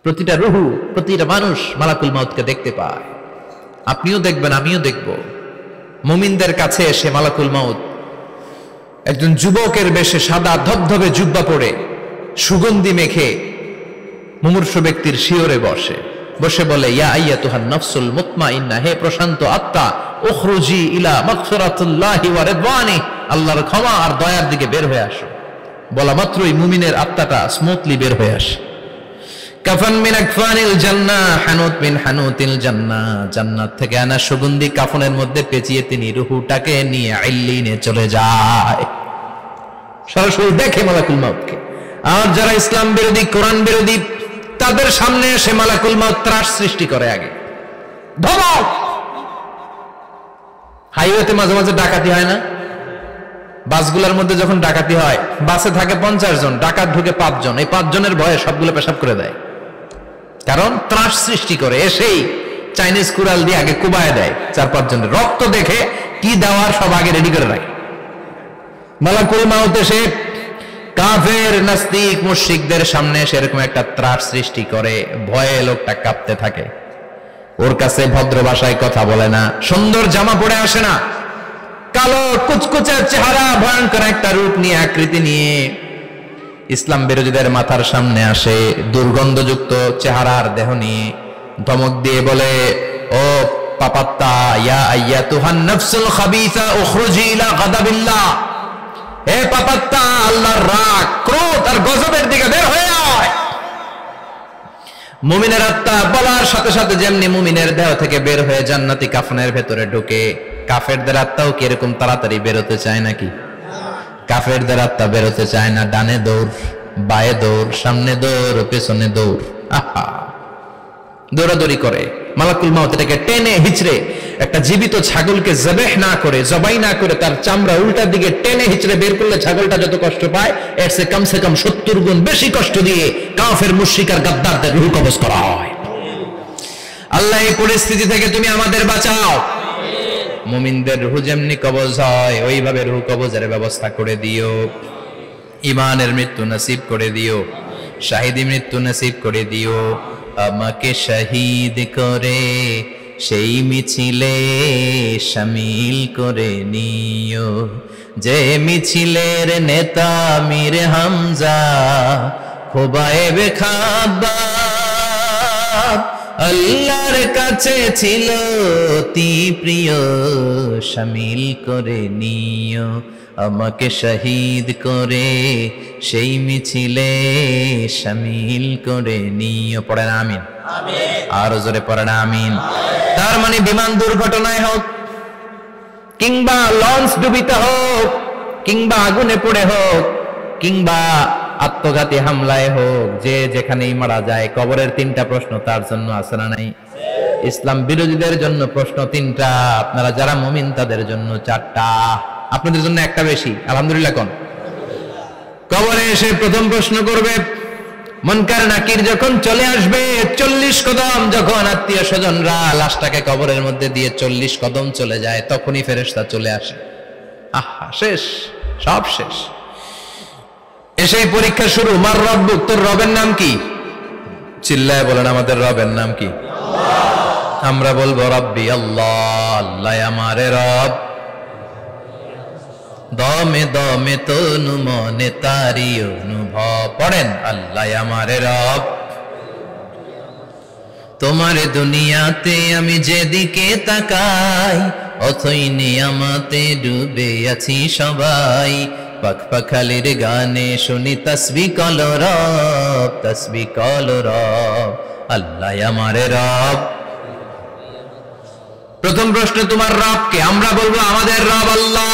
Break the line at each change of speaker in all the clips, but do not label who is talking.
প্রতিটা রুহু, প্রতিটা মানুষ মালাকুল মাউতকে দেখতে পায়। আপনিও দেখবেন, আমিও দেখব। মুমিনদের কাছে এসে মালাকুল মাউত একজন যুবকের বেশে সাদা ধবধবে জুব্বা পরে সুগন্ধি মেখে মুমূর্ষু ব্যক্তির শিয়রে বসে বলে, ইয়া আইয়াতুহান নাফসুল মুতমাইন্না, হে প্রশান্ত আত্মা, উখরুজি ইলা মাগফিরাতুল্লাহি ওয়া রিদওয়ানি, আল্লাহর ক্ষমা আর দয়ার দিকে বের হয়ে আসো। বলা মাত্রই মুমিনের আত্মাটা স্মুথলি বের হয়ে আসে। কাফান মিন আকফানিল জান্নাহ, হানুত মিন হানুতিল জান্নাহ, জান্নাত থেকে আনা সুগন্ধি কাফনের মধ্যে পেঁচিয়ে তিনি রূহটাকে নিয়ে ইল্লিনে চলে যায়। সরাসরি দেখে মালাকুল মাউতকে। আর যারা ইসলাম বিরোধী, কোরআন বিরোধী, তাদের সামনে এসে মালাকুল মাউত ত্রাস সৃষ্টি করে। আগে ধমক। হাইওয়েতে মাঝে মাঝে ডাকাতি হয় না? বাসগুলোর মধ্যে যখন ডাকাতি হয়, বাসে থাকে 50 জন, ডাকাত ঢুকে 5 জন, এই 5 জনের ভয়ে সবগুলো পেশাব করে দেয়। কারণ ত্রাস সৃষ্টি করে। এসেই চাইনিজ কুড়াল দিয়ে আগে কুবায় দেয় 4-5 জনের। রক্ত দেখে কি দেওয়ার সব আগে রেডি করে রাখে। মালাকুল মাউত এসে কাফের, নাস্তিক, মুশরিকদের সামনে সেরকম একটা ত্রাস সৃষ্টি করে। ভয়ে লোকটা কাঁপতে থাকে। ওর কাছে ভদ্র ভাষায় কথা বলে না, সুন্দর জামা পরে আসে না, কালো কুচকুচে চেহারা, ভয়ঙ্কর একটা রূপ নিয়ে, আকৃতি নিয়ে ইসলাম বিরোধীদের মাথার সামনে আসে। দুর্গন্ধযুক্ত চেহারার দেহ নিয়ে ধমক দিয়ে বলে, ও পাপাত্তা, ইয়া আইয়াতুহান নাফসুল খাবিসা উখরুজি ইলা গাদাবিল্লাহ, হে পাপাত্তা, আল্লাহর রাগ, ক্রোধ আর গজবের দিকে বের হয়ে আয়। মুমিনের আত্মা বলার সাথে সাথে যেমনি মুমিনের দেহ থেকে বের হয়ে জান্নাতি কাফনের ভেতরে ঢুকে, কাফেরদের আত্মাও কি এরকম তাড়াতাড়ি বেরোতে চায় নাকি? কাফেরদের আত্মা বেরোতে চায় না। ডানে দৌড়, বায়ে দৌড়, সামনে দৌড়, পেছনে দৌড়, আহা, দৌড়াদৌড়ি করে। মালাকুল মাউত এটাকে টেনে হিচড়ে, একটা জীবিত ছাগলকে জবাই না করে তার চামড়া উল্টার দিকে টেনে হিচড়ে বের করলে ছাগলটা যত কষ্ট পায়, এর চেয়ে কমসে কম 70 গুণ বেশি কষ্ট দিয়ে কাফের, মুশরিক আর গাদ্দারদের রূহ কবজ করা হয়। আল্লাহ এই পরিস্থিতি থেকে তুমি আমাদের বাঁচাও। মুমিনদের রূহ যেমনি কবজ হয়, ওইভাবে রূহ কবজের ব্যবস্থা করে দিও। ইমানের মৃত্যু নসিব করে দিও, শাহিদি মৃত্যু নসিব করে দিও। আমাকে শহীদ করে সেই মিছিলে শামিল করে নিও, যে মিছিলের নেতা মীর হামজা, খোবায়েবে খাব্বাব, আল্লাহর কাছে ছিল অতি প্রিয়, শামিল করে নিও। আমাকে শহীদ করে সেই মিছিলে শামিল করে নিও। পড়েন আমিন। আর জোরে পড়েন আমিন। তার মানে বিমান দুর্ঘটনায় হোক, কিংবা লঞ্চ ডুবিতে হোক, কিংবা আগুনে পড়ে হোক, কিংবা আত্মঘাতী হামলায় হোক, যে যেখানেই মারা যায়, কবরের 3টা প্রশ্ন তার জন্য আছে না নাই? ইসলাম বিরোধীদের জন্য প্রশ্ন 3টা, আপনারা যারা মুমিন তাদের জন্য 4টা, আপনাদের জন্য একটা বেশি। আলহামদুলিল্লাহ কোন? কবরে এসে প্রথম প্রশ্ন করবে, মুনকার নাকির যখন চলে আসবে, 40 কদম যখন আত্মীয় স্বজনরা লাশটাকে কবরের মধ্যে দিয়ে 40 কদম চলে যায়, তখনই ফেরেশতা চলে আসে। আহা, শেষ, সব শেষ। এসে পরীক্ষা শুরু। মার রব্বুক, তোর রবের নাম কি? চিল্লায় বলেন, আমাদের রবের নাম কি? আমরা বলবো রব্বি আল্লাহ, আল্লাহ আমারে রব। দমে দমে তনু মনে তারি অনুভব। পড়েন, আল্লাহ আমারে রব। তোমার দুনিয়াতে আমি যেদিকে তাকাই, অথই নিয়ামতে ডুবে আছি সবাই। পাখপাখালির গানে শুনি তসবিহ কলরব, তসবিহ কলরব, আল্লাহ আমারে রব। প্রথম প্রশ্ন, তোমার রবকে? আমরা বলবো আমাদের রব আল্লাহ।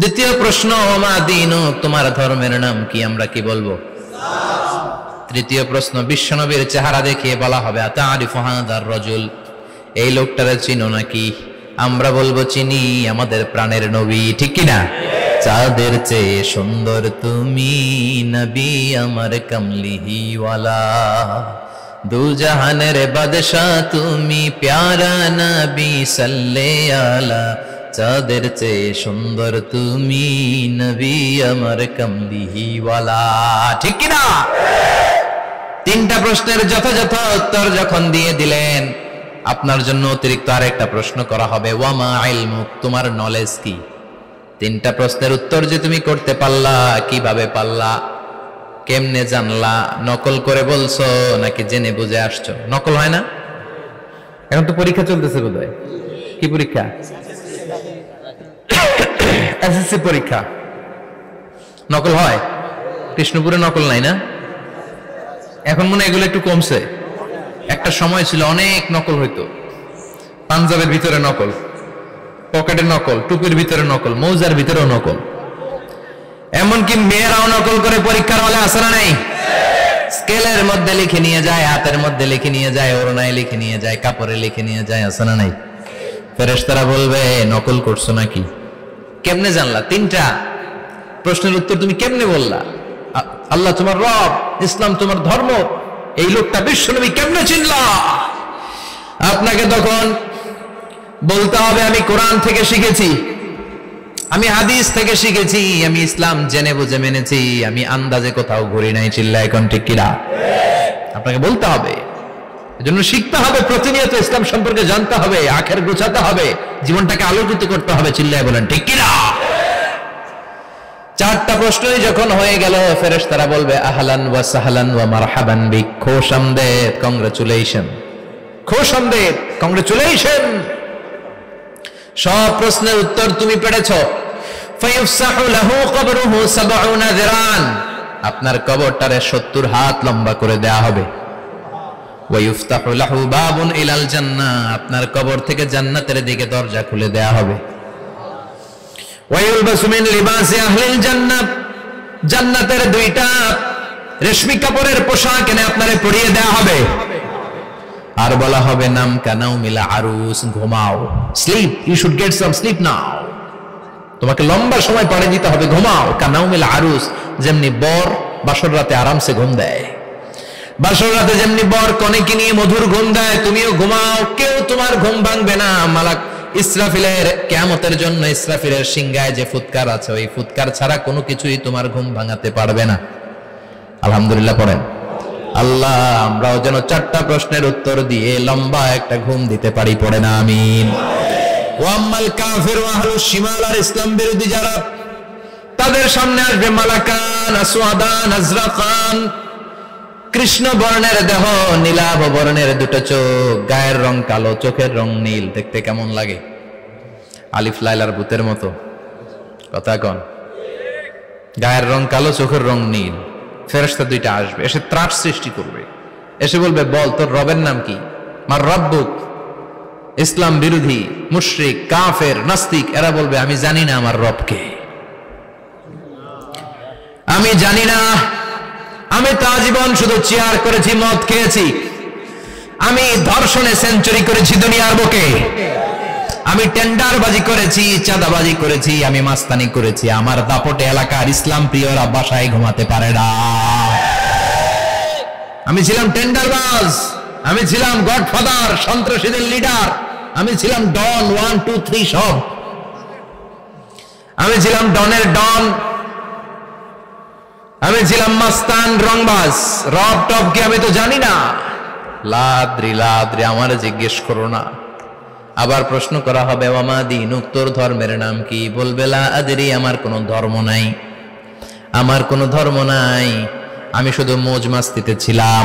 দ্বিতীয় প্রশ্ন, ওমা দীনুক, তোমার ধর্মের নাম কি? আমরা কি বলবো? তৃতীয় প্রশ্ন, বিশ্বনবীর চেহারা দেখিয়ে বলা হবে, আতারিফু হাদার রাজুল, এই লোকটারে চিনো নাকি? আমরা বলবো চিনি, আমাদের প্রাণের নবী, ঠিক কিনা? চাঁদের চেয়ে সুন্দর তুমি নবী আমার কমলিহিওয়ালা, দু জাহানের বাদশাহ তুমি প্যারা নবী সাল্লে আলা, চাঁদের চেয়ে সুন্দর তুমি নবী আমার কমলিহিওয়ালা, ঠিক কিনা? তিনটা প্রশ্নের যথাযথ উত্তর যখন দিয়ে দিলেন, আপনার জন্য অতিরিক্ত আরেকটা প্রশ্ন করা হবে, ওয়ামা ইলমুক, তোমার নলেজ কি? তিনটা প্রশ্নের উত্তর যে তুমি করতে পারলা, কিভাবে পারলা, কেমনে জানলা? নকল করে বলছো নাকি জেনে বুঝে আসছো? নকল হয় না? এখন তো পরীক্ষা চলতেছে বোধহয়। কি পরীক্ষা? এসএসসি পরীক্ষা। নকল হয়? কৃষ্ণপুরে নকল নাই না? এখন মনে হয় এগুলো একটু কমছে। একটা সময় ছিল অনেক নকল হইতো। পাঞ্জাবের ভিতরে নকল, পকেটে নকল, টুপির ভিতরে নকল, মৌজার ভিতরেও নকল, এমনকি মেয়েরাও নকল করে পরীক্ষার হলে আসে না নাই? স্কেলের মধ্যে লিখে নিয়ে যায়, হাতের মধ্যে লিখে নিয়ে যায়, ওড়নায় লিখে নিয়ে যায়, কাপড়ে লিখে নিয়ে যায়, আসে না নাই? ফেরেশতারা বলবে নকল করছো নাকি? কেমনে জানলা? তিনটা প্রশ্নের উত্তর তুমি কেমনে বললা? আল্লাহ তোমার রব, ইসলাম তোমার ধর্ম, এই লোকটা বিশ্বনবী, কেমনে চিনলা? আপনাকে তখন বলতে হবে আমি কোরআন থেকে শিখেছি, আমি হাদিস থেকে শিখেছি, আমি ইসলাম জেনে বুঝে মেনেছি, আমি আন্দাজে কোথাও ঘুরি নাই। চিল্লা এখন ঠিক কিনা? আপনাকে বলতে হবে, এজন্য শিখতে হবে, প্রতিনিয়ত ইসলাম সম্পর্কে জানতে হবে, আখের গোছাতে হবে, জীবনটাকে আলোকিত করতে হবে। চিল্লায় বলেন ঠিক কিনা? চারটা প্রশ্নই যখন হয়ে গেল, ফেরেশতারা বলবে আহলান ওয়া সাহলান ওয়া মারহাবান বিক, খোশামদেদ, কংগ্রাচুলেশন, খোশামদেদ, কংগ্রাচুলেশন, সব প্রশ্নের উত্তর তুমি পেরেছো। ফায়ুফসাহু লাহু কবরুহু ৭০ যিরান, আপনার কবরটারে ৭০ হাত লম্বা করে দেয়া হবে। ওয়া ইফতাহু লাহু বাবুন ইলাল জান্নাহ, আপনার কবর থেকে জান্নাতের দিকে দরজা খুলে দেয়া হবে। ওয়া ইলবাসু মিন লিবাসি আহলিল জান্নাহ, জান্নাতের দুইটা রেশমি কাপড়ের পোশাক এনে আপনারে পরিয়ে দেয়া হবে। আর বলা হবে নাম কানাউ মিলা আরুস, ঘুমাও, sleep, you should get some sleep now, তোমাকে লম্বা সময় পাড়ে দিতে হবে, ঘুমাও। কানাউ মিলা আরুস, যেমনি বর বাসর রাতে আরামসে ঘুম দেয়, বাসর রাতে যেমনি বর কনেকে নিয়ে মধুর ঘুম দেয়, তুমিও ঘুমাও, কেউ তোমার ঘুম ভাঙবে না। মালাক ইসরাফিলের, কিয়ামতের জন্য ইসরাফিলের সিংহায় যে ফুৎকার আছে, ওই ফুৎকার ছাড়া কোনো কিছুই তোমার ঘুম ভাঙাতে পারবে না। আলহামদুলিল্লাহ পড়েন। আল্লাহ আমরাও যেন চারটা প্রশ্নের উত্তর দিয়ে লম্বা একটা ঘুম দিতে পারি, পড়ে না আমিন। ওয়াম্মাল কাফির ওয়া আহলুশ শিমাল, আর ইসলাম বিরোধী যারা, তাদের সামনে আসবে মালাকান আসওয়াদান আজরাকান, কৃষ্ণ বর্ণের দেহ, নীলাভ বর্ণের দুটো চোখ, গায়ের রং কালো, চোখের রং নীল, দেখতে কেমন লাগে? আলিফ লাইলার ভূতের মতো, কথা কন। গায়ের রং কালো, চোখের রং নীল। ফেরেশতা দুইটা আসবে, এসে ত্রাস সৃষ্টি করবে, এসে বলবে বল তোর রবের নাম কি? মার রব্বুক। ইসলাম বিরোধী মুশরিক, কাফের, নাস্তিক এরা বলবে আমি জানি না আমার রবকে, আমি জানি না, আমি তো আজীবন শুধু চেয়ার করেছি, মদ খেয়েছি, আমি ধর্ষণে সেঞ্চুরি করেছি দুনিয়ার বুকে, আমি টেন্ডারবাজি করেছি, চাঁদাবাজি করেছি, আমি মাস্তানি করেছি, আমার দাপটে এলাকার ইসলাম প্রিয়রা বাসায় ঘুমাতে পারে না। আমি ছিলাম টেন্ডারবাজ, আমি ছিলাম গডফাদার, সন্ত্রাসীদের লিডার, আমি ছিলাম ডন 1 2 3 সব, আমি ছিলাম ডনের ডন, আমি ছিলাম মাস্তান, রংবাজ, রব টপ কি আমি তো জানি না। লাদ্রি লাদ্রি, আমার জিজ্ঞেস করো না। আবার প্রশ্ন করা হবে ওয়ামা দীনুক, তোর ধর্মের নাম কি? বলবে লা আদরি, আমার কোনো ধর্ম নাই, আমার কোনো ধর্ম নাই, আমি শুধু মৌজ মাস্তিতে ছিলাম,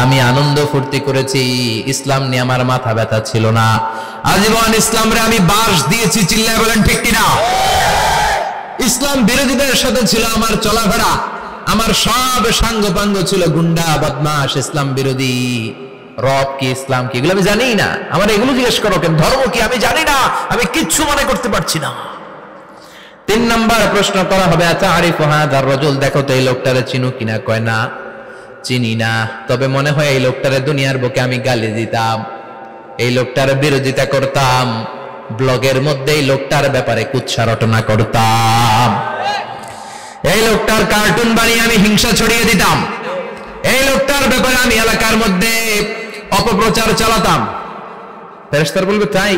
আমি আনন্দ ফুর্তি করেছি, ইসলাম নিয়ে আমার মাথা ব্যথা ছিল না, আজীবন ইসলামরে আমি বাস দিয়েছি। চিল্লায় বলেন ঠিক কিনা? ইসলাম বিরোধীদের সাথে ছিল আমার চলাফেরা, আমার সব সাঙ্গপাঙ্গ ছিল গুন্ডা বদমাশ, ইসলাম বিরোধী। রব কি, ইসলাম কি, এগুলো আমি জানি না, আমার এগুলো জিজ্ঞেস করো কেন? ধর্ম কি আমি জানি না, আমি কিচ্ছু মনে করতে পারছি না। 3 নম্বর প্রশ্ন করা হবে আতারিফু হাযার রাজুল, দেখো তো এই লোকটারে চিনো কিনা? কয় না, চিনি না, তবে মনে হয় এই লোকটারে দুনিয়ার বুকে আমি গালি দিতাম, এই লোকটার বিরোধিতা করতাম, ব্লগের মধ্যে এই লোকটার ব্যাপারে কুৎসা রটনা করতাম, এই লোকটার কার্টুন বানিয়ে আমি হিংসা ছড়িয়ে দিতাম, এই লোকটার ব্যাপারে আমি এলাকার মধ্যে অপপ্রচার চালাতাম। ফেরেশতারা বলবে তাই,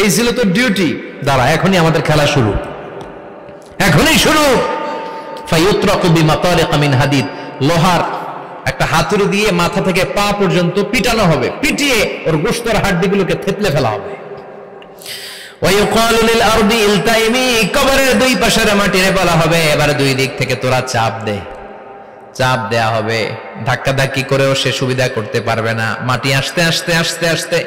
এই ছিল তো ডিউটি, দাঁড়া এখনই আমাদের খেলা শুরু, এখনই শুরু। ফায়ুতরাকু বিমাতারিক মিন হাদিদ, লোহার একটা হাতুড়ি দিয়ে মাথা থেকে পা পর্যন্ত পিটানো হবে, পিটিয়ে ওর গোশতের হাড্ডিগুলোকে থেতলে ফেলা হবে। ওয়ায়ুকালু লিল আরদি ইলতাইমি, কবরের দুই পাশের মাটিরে বলা হবে এবার দুই দিক থেকে তোরা চাপ দে। চাপ দেয়া হবে, ধাক্কাধাক্কি করেও সে সুবিধা করতে পারবে না। মাটি আস্তে আস্তে আস্তে আস্তে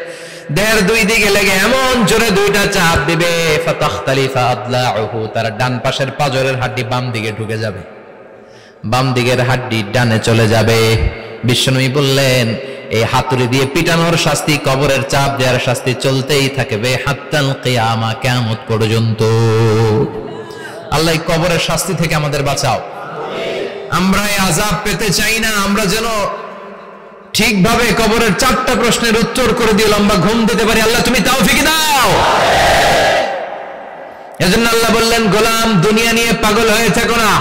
দেহের দুই দিকে লেগে এমন জোরে দুইটা চাপ দিবে, ফাতাখতালিফা আদলাউহু, তার ডান পাশের পাজরের হাড্ডি বাম দিকে ঢুকে যাবে, বাম দিকের হাড্ডি ডানে চলে যাবে। বিশ্বনবী বললেন এই হাতুড়ি দিয়ে পিটানোর শাস্তি, কবরের চাপ দেওয়ার শাস্তি চলতেই থাকবে হাত্তাল কিয়ামা, কিয়ামত পর্যন্ত। আল্লাহ কবরের শাস্তি থেকে আমাদের বাঁচাও। আমরা এই আযাব পেতে চাই না, আমরা যেন ঠিকভাবে কবরের 4টা প্রশ্নের উত্তর করে দিয়ে লম্বা ঘুম দিতে পারি। আল্লাহ তুমি তৌফিক দাও। এজন্য আল্লাহ বললেন গোলাম দুনিয়া নিয়ে পাগল হয়ে থেকো না,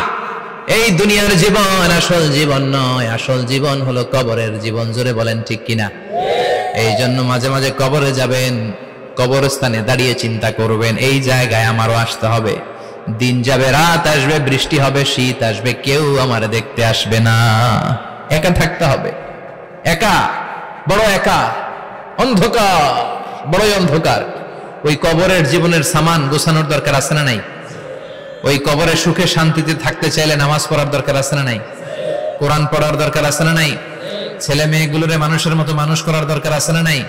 এই দুনিয়ার জীবন আসল জীবন নয়, আসল জীবন হলো কবরের জীবন। জোরে বলেন ঠিক কিনা? এই জন্য মাঝে মাঝে কবরে যাবেন, কবরস্থানে দাঁড়িয়ে চিন্তা করবেন এই জায়গায় আমারও আসতে হবে। দিন যাবে, রাত আসবে, বৃষ্টি হবে, শীত আসবে, কেউ আমার দেখতে আসবে না, একা থাকতে হবে। একা, বড় একা, অন্ধকার, বড়ই অন্ধকার। ওই কবরের জীবনের সামান গোছানোর দরকার আছে না নাই? ওই কবরে সুখে শান্তিতে থাকতে চাইলে নামাজ পড়ার দরকার আছে না নাই? কোরআন পড়ার দরকার আছে না নাই? ছেলে মেয়েগুলোরে মানুষের মতো মানুষ করার দরকার আছে না নাই?